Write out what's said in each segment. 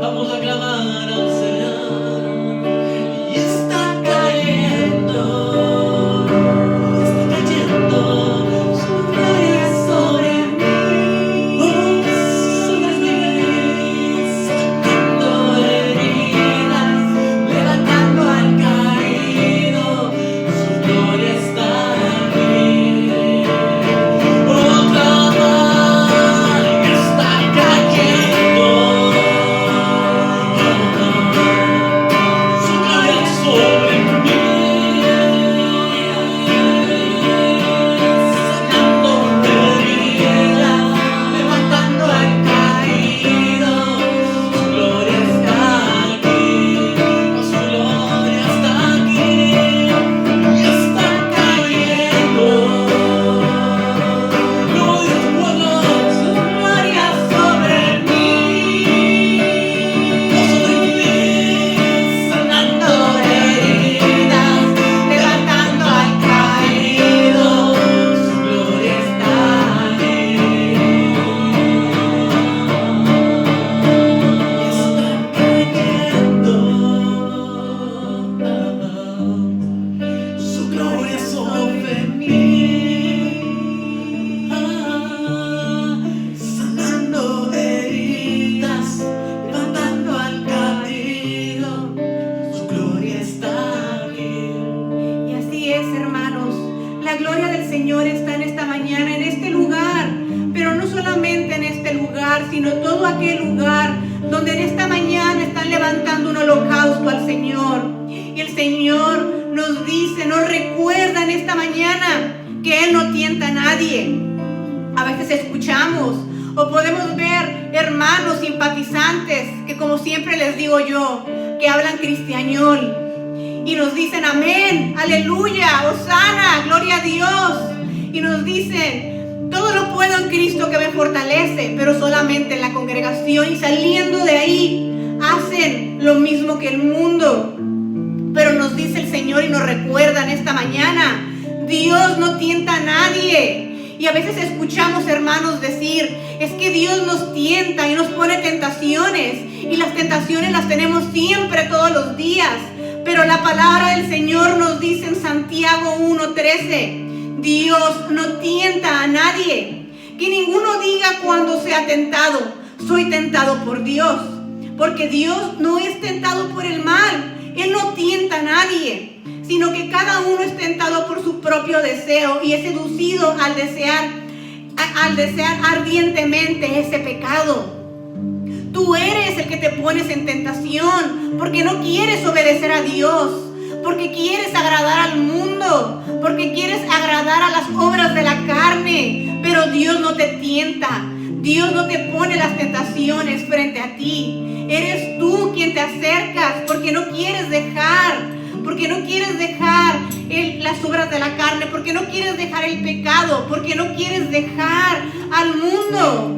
Vamos a clamar al Señor. Y está cayendo su gloria sobre mí, sobre mí, sanando heridas, levantando al caído. Su gloria está aquí. Oh, clama, y está cayendo. Su gloria sobre mí, sanando heridas, levantando al caído. Su gloria está aquí, su gloria está aquí, y está cayendo. Gloria su gloria sobre mí, sanando heridas, levantando al caído. Su gloria está aquí. Está cayendo. Su gloria sobre mí, sanando heridas, levantando al caído. Su gloria está aquí. Y así es, hermanos, la gloria del Señor está en esta mañana, en este lugar, pero no solamente en este lugar, sino todo aquel lugar donde en esta mañana están levantando un holocausto al Señor. Y el Señor nos dice, nos recuerda en esta mañana que Él no tienta a nadie. A veces escuchamos o podemos ver hermanos simpatizantes que, como siempre les digo yo, que hablan cristiañol y nos dicen amén, aleluya, hosana, gloria a Dios, y nos dicen todo lo puedo en Cristo que me fortalece, pero solamente en la congregación, y saliendo de ahí hacen lo mismo que el mundo. Pero nos dice el Señor y nos recuerda en esta mañana, Dios no tienta a nadie. Y a veces escuchamos hermanos decir, es que Dios nos tienta y nos pone tentaciones, y las tentaciones las tenemos siempre, todos los días. Pero la palabra del Señor nos dice en Santiago 1:13, Dios no tienta a nadie. Que ninguno diga cuando sea tentado, soy tentado por Dios. Porque Dios no es tentado por el mal. Él no tienta a nadie, sino que cada uno es tentado por su propio deseo y es seducido al desear ardientemente ese pecado. Tú eres el que te pones en tentación porque no quieres obedecer a Dios, porque quieres agradar al mundo, porque quieres agradar a las obras de la carne. Pero Dios no te tienta, Dios no te pone las tentaciones frente a ti. Eres tú quien te acercas porque no quieres dejar las obras de la carne, porque no quieres dejar el pecado, porque no quieres dejar al mundo.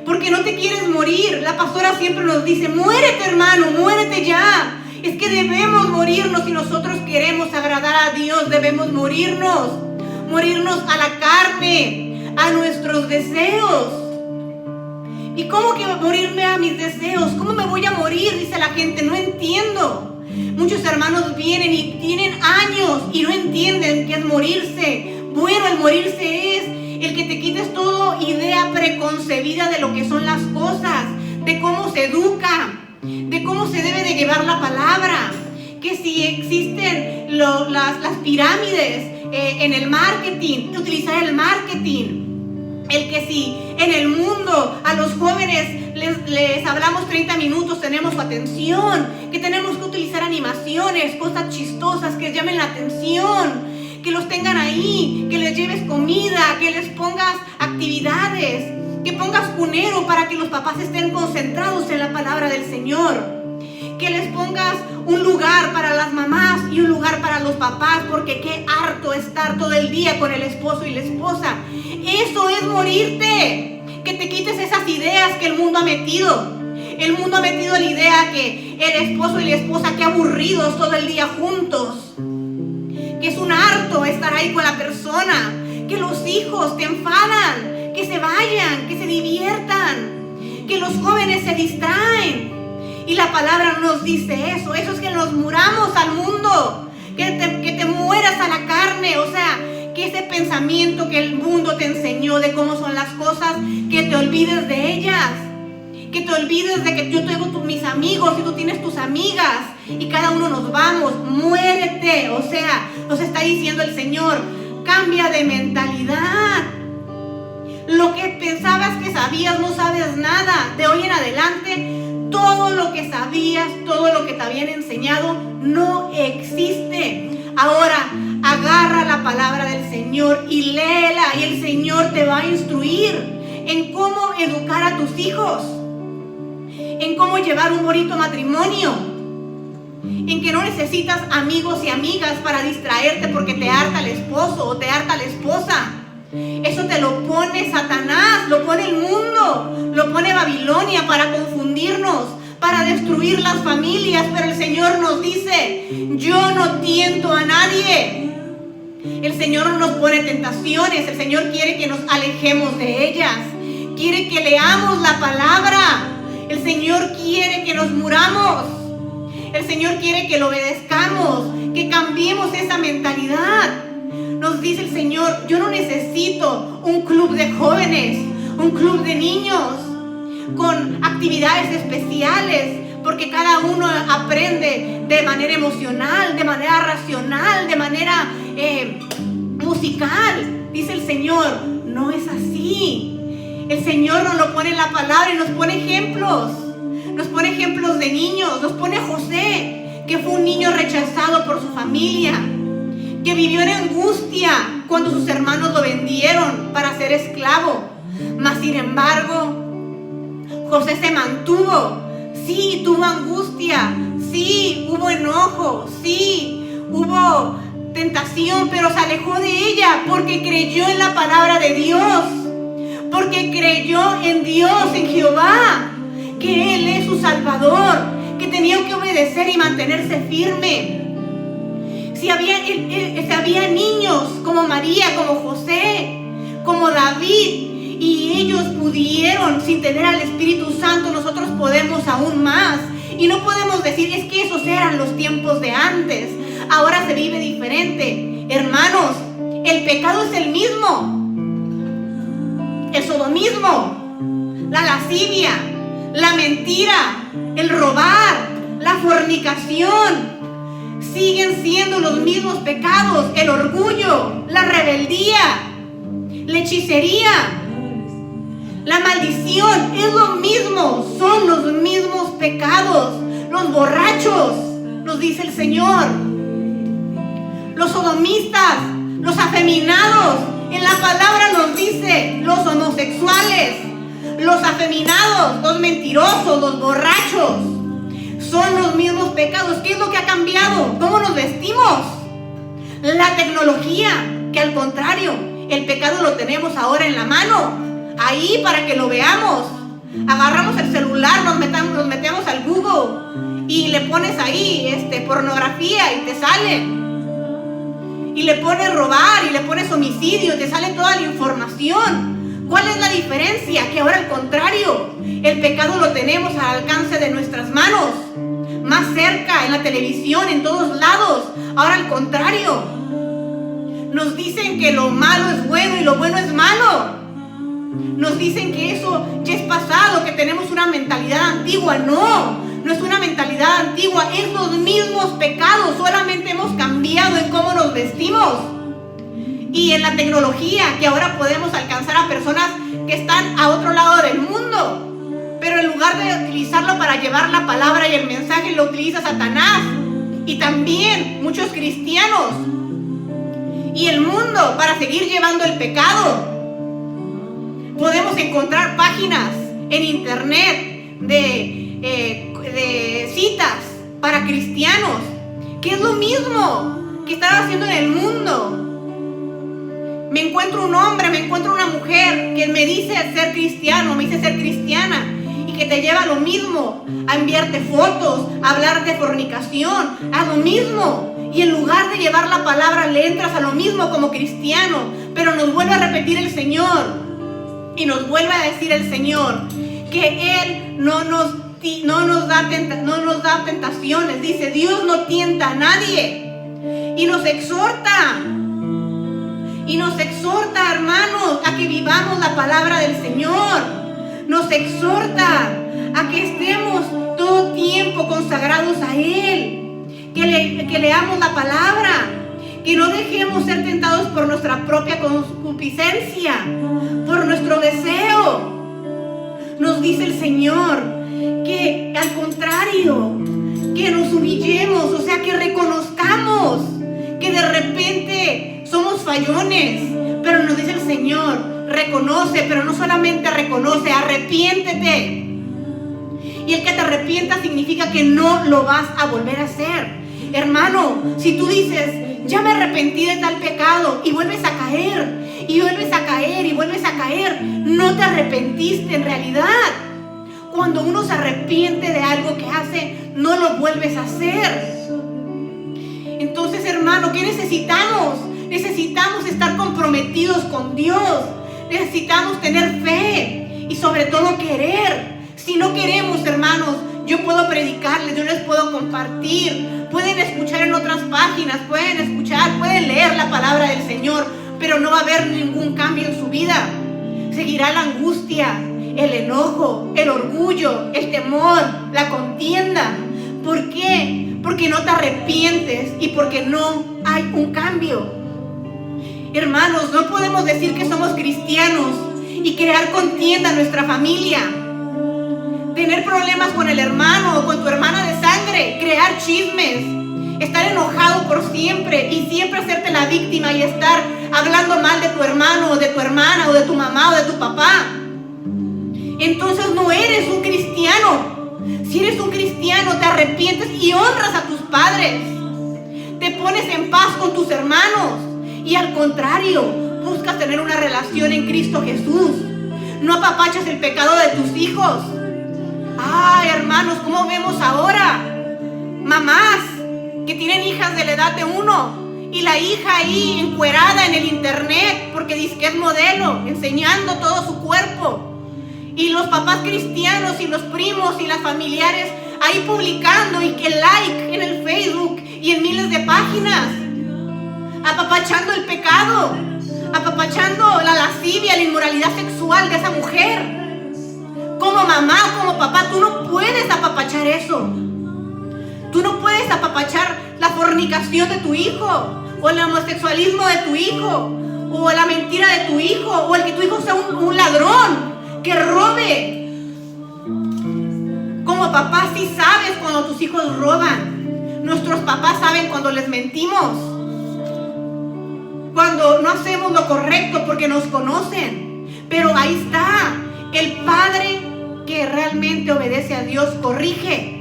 Porque no te quieres morir. La pastora siempre nos dice, muérete hermano, muérete ya. Es que debemos morirnos si nosotros queremos agradar a Dios. Debemos morirnos a la carne, a nuestros deseos. ¿Y cómo que morirme a mis deseos? ¿Cómo me voy a morir? Dice la gente, no entiendo. Muchos hermanos vienen y tienen años y no entienden qué es morirse. Bueno, el morirse es el que te quites toda idea preconcebida de lo que son las cosas, de cómo se educa, de cómo se debe de llevar la palabra, que si existen las pirámides en el marketing, utilizar el marketing, el que si en el mundo a los jóvenes les hablamos 30 minutos, tenemos su atención, que tenemos que utilizar animaciones, cosas chistosas que llamen la atención, que los tengan ahí, que les lleves comida, que les pongas actividades, que pongas cunero para que los papás estén concentrados en la palabra del Señor, que les pongas un lugar para las mamás y un lugar para los papás, porque qué harto estar todo el día con el esposo y la esposa. Eso es morirte, que te quites esas ideas que el mundo ha metido. El mundo ha metido la idea que el esposo y la esposa, qué aburridos todo el día juntos, que es un harto estar ahí con la persona, que los hijos te enfadan, que se vayan, que se diviertan, que los jóvenes se distraen. la palabra no nos dice eso. Eso es que nos muramos al mundo, que te mueras a la carne. O sea, que ese pensamiento que el mundo te enseñó de cómo son las cosas, que te olvides de ellas. Que te olvides de que yo tengo mis amigos y tú tienes tus amigas y cada uno nos vamos. Muérete. O sea, nos está diciendo el Señor, cambia de mentalidad. Lo que pensabas que sabías, no sabes nada. De hoy en adelante, todo lo que sabías, todo lo que te habían enseñado, no existe. Ahora, agarra la palabra del Señor y léela, y el Señor te va a instruir en cómo educar a tus hijos, en cómo llevar un bonito matrimonio, en que no necesitas amigos y amigas para distraerte porque te harta el esposo o te harta la esposa. Eso te lo pone Satanás, lo pone el mundo, lo pone Babilonia para confundirnos, para destruir las familias. Pero el Señor nos dice, yo no tiento a nadie. El Señor no nos pone tentaciones, el Señor quiere que nos alejemos de ellas, quiere que leamos la palabra. El Señor quiere que nos muramos. El Señor quiere que lo obedezcamos, que cambiemos esa mentalidad. Nos dice el Señor, yo no necesito un club de jóvenes, un club de niños con actividades especiales, porque cada uno aprende de manera emocional, de manera racional, de manera musical. Dice el Señor, no es así. El Señor nos lo pone en la palabra y nos pone ejemplos. Nos pone ejemplos de niños. Nos pone José, que fue un niño rechazado por su familia, que vivió en angustia cuando sus hermanos lo vendieron para ser esclavo. Mas sin embargo, José se mantuvo. Sí, tuvo angustia. Sí, hubo enojo. Sí, hubo tentación, pero se alejó de ella porque creyó en la palabra de Dios. Porque creyó en Dios, en Jehová, que Él es su Salvador, que tenía que obedecer y mantenerse firme. Si había niños como María, como José, como David, y ellos pudieron sin tener al Espíritu Santo, nosotros podemos aún más. Y no podemos decir, es que esos eran los tiempos de antes, ahora se vive diferente. Hermanos, el pecado es el mismo. El sodomismo, la lascivia, la mentira, el robar, la fornicación, siguen siendo los mismos pecados. El orgullo, la rebeldía, la hechicería, la maldición, es lo mismo, son los mismos pecados. Los borrachos, nos dice el Señor, los sodomistas, los afeminados. En la palabra nos dice los homosexuales, los afeminados, los mentirosos, los borrachos. Son los mismos pecados. ¿Qué es lo que ha cambiado? ¿Cómo nos vestimos? La tecnología, que al contrario, el pecado lo tenemos ahora en la mano, ahí para que lo veamos. Agarramos el celular, nos metemos al Google y le pones ahí pornografía y te sale. Y le pones robar y le pones homicidio, te sale toda la información. ¿Cuál es la diferencia? Que ahora al contrario, el pecado lo tenemos al alcance de nuestras manos, más cerca, en la televisión, en todos lados. Ahora al contrario, nos dicen que lo malo es bueno y lo bueno es malo. Nos dicen que eso ya es pasado, que tenemos una mentalidad antigua. No es una mentalidad antigua, es los mismos pecados, solamente hemos cambiado en cómo nos vestimos. Y en la tecnología, que ahora podemos alcanzar a personas que están a otro lado del mundo, pero en lugar de utilizarlo para llevar la palabra y el mensaje, lo utiliza Satanás y también muchos cristianos y el mundo para seguir llevando el pecado. Podemos encontrar páginas en internet de citas para cristianos, que es lo mismo que están haciendo en el mundo. Me encuentro un hombre, me encuentro una mujer que me dice ser cristiano, me dice ser cristiana, y que te lleva a lo mismo, a enviarte fotos, a hablar de fornicación, a lo mismo. Y en lugar de llevar la palabra, le entras a lo mismo como cristiano. Pero nos vuelve a repetir el Señor, y nos vuelve a decir el Señor, que Él no nos no nos da tentaciones. Dice, Dios no tienta a nadie. Y nos exhorta, hermanos, a que vivamos la palabra del Señor. Nos exhorta a que estemos todo tiempo consagrados a Él, que leamos la palabra, que no dejemos ser tentados por nuestra propia concupiscencia, por nuestro deseo. Nos dice el Señor que al contrario, que nos humillemos, o sea, que reconozcamos que de repente somos fallones, pero nos dice el Señor, reconoce, pero no solamente reconoce, arrepiéntete. Y el que te arrepientas significa que no lo vas a volver a hacer. Hermano, si tú dices, ya me arrepentí de tal pecado, y vuelves a caer, y vuelves a caer, y vuelves a caer, no te arrepentiste en realidad. Cuando uno se arrepiente de algo que hace, no lo vuelves a hacer. Entonces, hermano, ¿qué necesitamos? Necesitamos estar comprometidos con Dios. Necesitamos tener fe y sobre todo querer. Si no queremos, hermanos, yo puedo predicarles, yo les puedo compartir. Pueden escuchar en otras páginas, pueden leer la palabra del Señor, pero no va a haber ningún cambio en su vida. Seguirá la angustia, el enojo, el orgullo, el temor, la contienda. ¿Por qué? Porque no te arrepientes y porque no hay un cambio. Hermanos, no podemos decir que somos cristianos y crear contienda en nuestra familia, tener problemas con el hermano o con tu hermana de sangre, crear chismes, estar enojado por siempre y siempre hacerte la víctima y estar hablando mal de tu hermano o de tu hermana o de tu mamá o de tu papá. Entonces no eres un cristiano. Si eres un cristiano, te arrepientes y honras a tus padres. Te pones en paz con tus hermanos. Y al contrario, buscas tener una relación en Cristo Jesús. No apapachas el pecado de tus hijos. Ay, hermanos, ¿cómo vemos ahora? Mamás que tienen hijas de la edad de uno y la hija ahí encuerada en el internet porque dice que es modelo, enseñando todo su cuerpo. Y los papás cristianos y los primos y las familiares ahí publicando y que like en el Facebook y en miles de páginas, apapachando el pecado, apapachando la lascivia, la inmoralidad sexual de esa mujer. Como mamá, como papá, tú no puedes apapachar eso. Tú no puedes apapachar la fornicación de tu hijo, o el homosexualismo de tu hijo, o la mentira de tu hijo, o el que tu hijo sea un ladrón que robe. Como papá sí sabes cuando tus hijos roban. Nuestros papás saben cuando les mentimos, cuando no hacemos lo correcto porque nos conocen. Pero ahí está, el padre que realmente obedece a Dios corrige.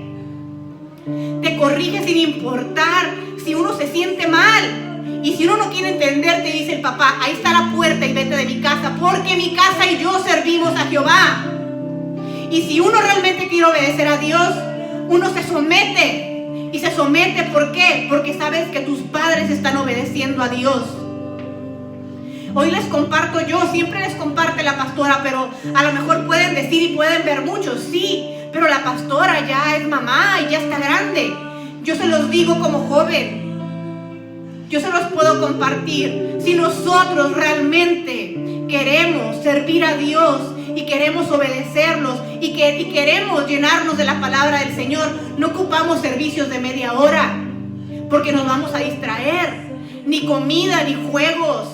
Te corrige sin importar si uno se siente mal. Y si uno no quiere entender, te dice el papá, ahí está la puerta y vete de mi casa, porque mi casa y yo servimos a Jehová. Y si uno realmente quiere obedecer a Dios, uno se somete. Y se somete, ¿por qué? Porque sabes que tus padres están obedeciendo a Dios. Hoy les comparto yo, siempre les comparte la pastora, pero a lo mejor pueden decir y pueden ver muchos, sí, pero la pastora ya es mamá y ya está grande. Yo se los digo como joven. Yo se los puedo compartir. Si nosotros realmente queremos servir a Dios y queremos obedecerlos y queremos llenarnos de la palabra del Señor, no ocupamos servicios de media hora porque nos vamos a distraer. Ni comida, ni juegos.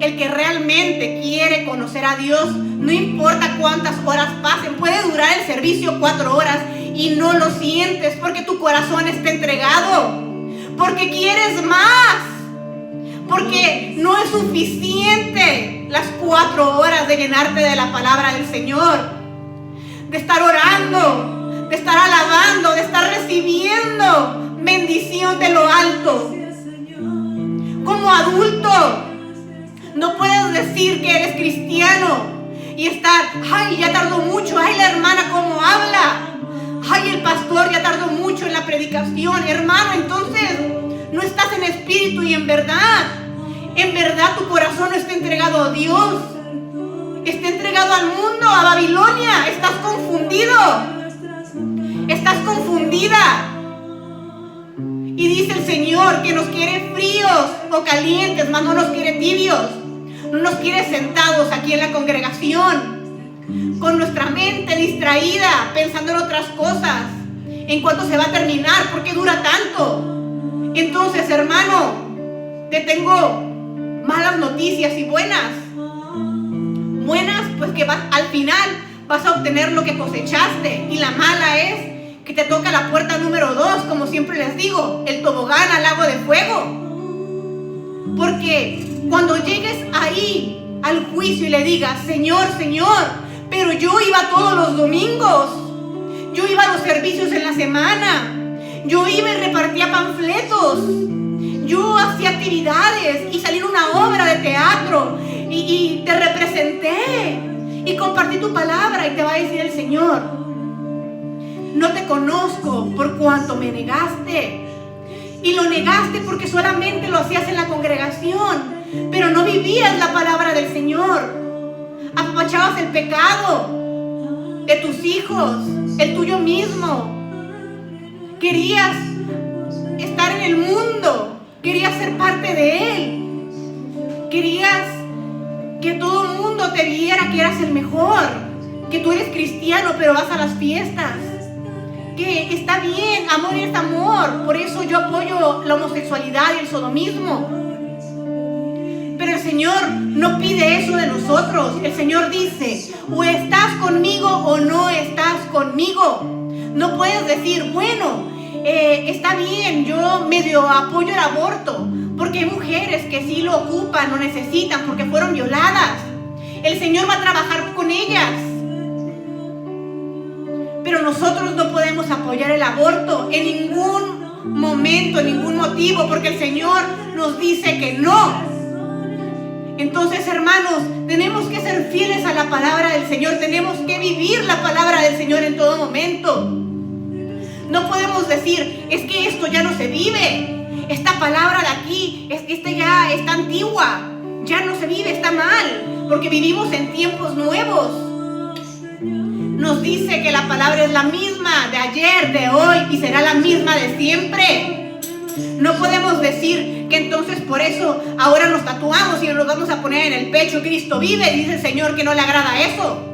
El que realmente quiere conocer a Dios, no importa cuántas horas pasen, puede durar el servicio 4 horas y no lo sientes porque tu corazón está entregado. Porque quieres más, porque no es suficiente las 4 horas de llenarte de la palabra del Señor, de estar orando, de estar alabando, de estar recibiendo bendición de lo alto. Como adulto, no puedes decir que eres cristiano y estar, ay, ya tardó mucho, ay, la hermana cómo habla. Ay, el pastor ya tardó mucho en la predicación. Hermano, entonces no estás en espíritu y en verdad tu corazón no está entregado a Dios. Está entregado al mundo. a Babilonia. Estás confundido. Estás confundida. Y dice el Señor que nos quiere fríos o calientes, mas no nos quiere tibios. No nos quiere sentados aquí en la congregación, con nuestra mente distraída, pensando en otras cosas. ¿En cuánto se va a terminar? ¿Por qué dura tanto? Entonces, hermano, te tengo malas noticias y buenas. Buenas, pues que al final vas a obtener lo que cosechaste. Y la mala es que te toca la puerta número 2, como siempre les digo, el tobogán al lago de fuego. Porque cuando llegues ahí al juicio y le digas, Señor, Señor, pero yo iba todos los domingos, yo iba a los servicios en la semana, yo iba y repartía panfletos, yo hacía actividades y salí en una obra de teatro y te representé y compartí tu palabra, y te va a decir el Señor, no te conozco por cuanto me negaste. Y lo negaste porque solamente lo hacías en la congregación, pero no vivías la palabra del Señor. Apapachabas el pecado de tus hijos, el tuyo mismo. Querías estar en el mundo, querías ser parte de él. Querías que todo el mundo te viera que eras el mejor, que tú eres cristiano pero vas a las fiestas. Que está bien, amor es amor, por eso yo apoyo la homosexualidad y el sodomismo. Pero el Señor no pide eso de nosotros. El Señor dice, o estás conmigo o no estás conmigo. No puedes decir, bueno, está bien, yo medio apoyo el aborto, porque hay mujeres que sí lo ocupan, lo necesitan, porque fueron violadas. El Señor va a trabajar con ellas. Pero nosotros no podemos apoyar el aborto en ningún momento, en ningún motivo, porque el Señor nos dice que no. Entonces, hermanos, tenemos que ser fieles a la palabra del Señor, tenemos que vivir la palabra del Señor en todo momento. No podemos decir, es que esto ya no se vive, esta palabra de aquí, esta ya está antigua, ya no se vive, está mal, porque vivimos en tiempos nuevos. Nos dice que la palabra es la misma de ayer, de hoy, y será la misma de siempre. No podemos decir que entonces por eso ahora nos tatuamos y nos vamos a poner en el pecho Cristo vive, dice el Señor que no le agrada eso.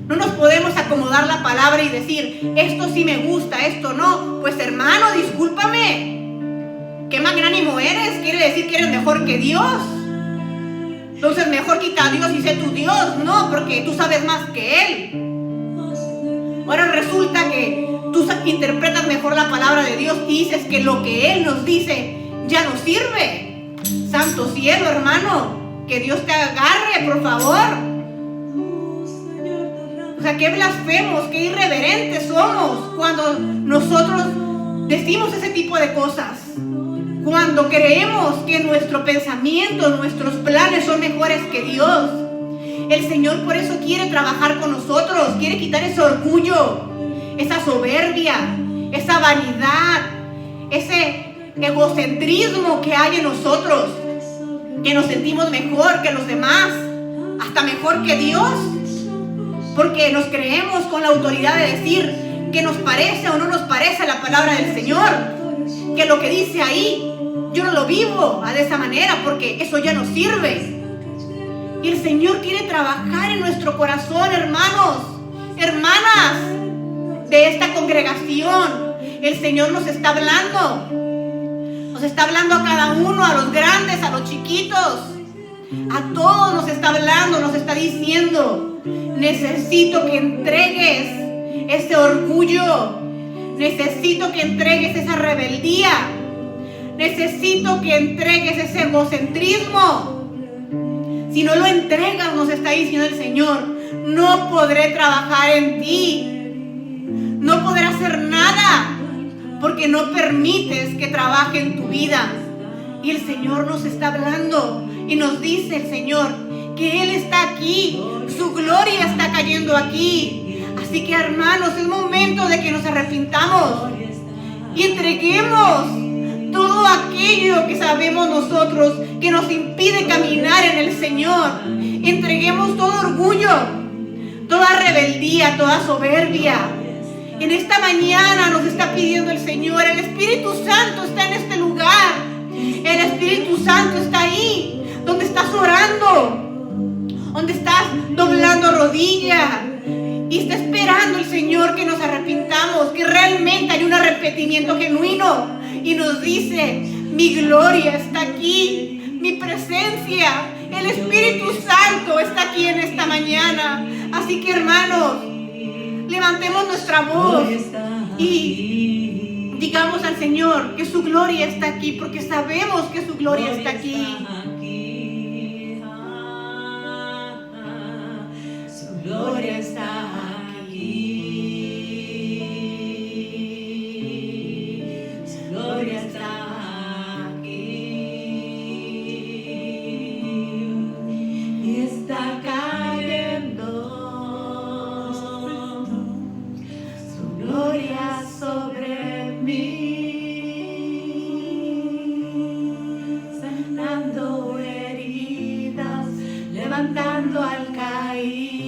No nos podemos acomodar la palabra y decir, esto sí me gusta, esto no. Pues hermano, discúlpame, ¿qué magnánimo eres? ¿Quiere decir que eres mejor que Dios? Entonces mejor quita a Dios y sé tu Dios. No, porque tú sabes más que Él. Ahora resulta que tú interpretas mejor la palabra de Dios y dices que lo que Él nos dice ya no sirve. Santo cielo, hermano, que Dios te agarre, por favor. O sea, qué blasfemos, qué irreverentes somos cuando nosotros decimos ese tipo de cosas. Cuando creemos que nuestro pensamiento, nuestros planes son mejores que Dios. El Señor por eso quiere trabajar con nosotros, quiere quitar ese orgullo, esa soberbia, esa vanidad, ese egocentrismo que hay en nosotros, que nos sentimos mejor que los demás, hasta mejor que Dios, porque nos creemos con la autoridad de decir que nos parece o no nos parece la palabra del Señor, que lo que dice ahí yo no lo vivo de esa manera porque eso ya no sirve. Y el Señor quiere trabajar en nuestro corazón, hermanos, hermanas de esta congregación. El Señor nos está hablando. Nos está hablando a cada uno, a los grandes, a los chiquitos. A todos nos está hablando, nos está diciendo, necesito que entregues ese orgullo. Necesito que entregues esa rebeldía. Necesito que entregues ese egocentrismo. Si no lo entregas, nos está diciendo el Señor, no podré trabajar en ti. No podré hacer nada porque no permites que trabaje en tu vida. Y el Señor nos está hablando y nos dice el Señor que Él está aquí. Su gloria está cayendo aquí. Así que, hermanos, es momento de que nos arrepintamos y entreguemos todo aquello que sabemos nosotros que nos impide caminar en el Señor. entreguemos todo orgullo, toda rebeldía, toda soberbia. En esta mañana nos está pidiendo el Señor, el Espíritu Santo está en este lugar. El Espíritu Santo está ahí, donde estás orando, donde estás doblando rodillas. Y está esperando el Señor que nos arrepintamos, que realmente hay un arrepentimiento genuino. Y nos dice, mi gloria está aquí, mi presencia, el Espíritu Santo está aquí en esta mañana. Así que, hermanos, levantemos nuestra voz y digamos al Señor que su gloria está aquí, porque sabemos que su gloria está aquí. Su gloria está aquí. Su gloria está aquí. Y está cayendo su gloria sobre mí, sanando heridas, levantando al caído.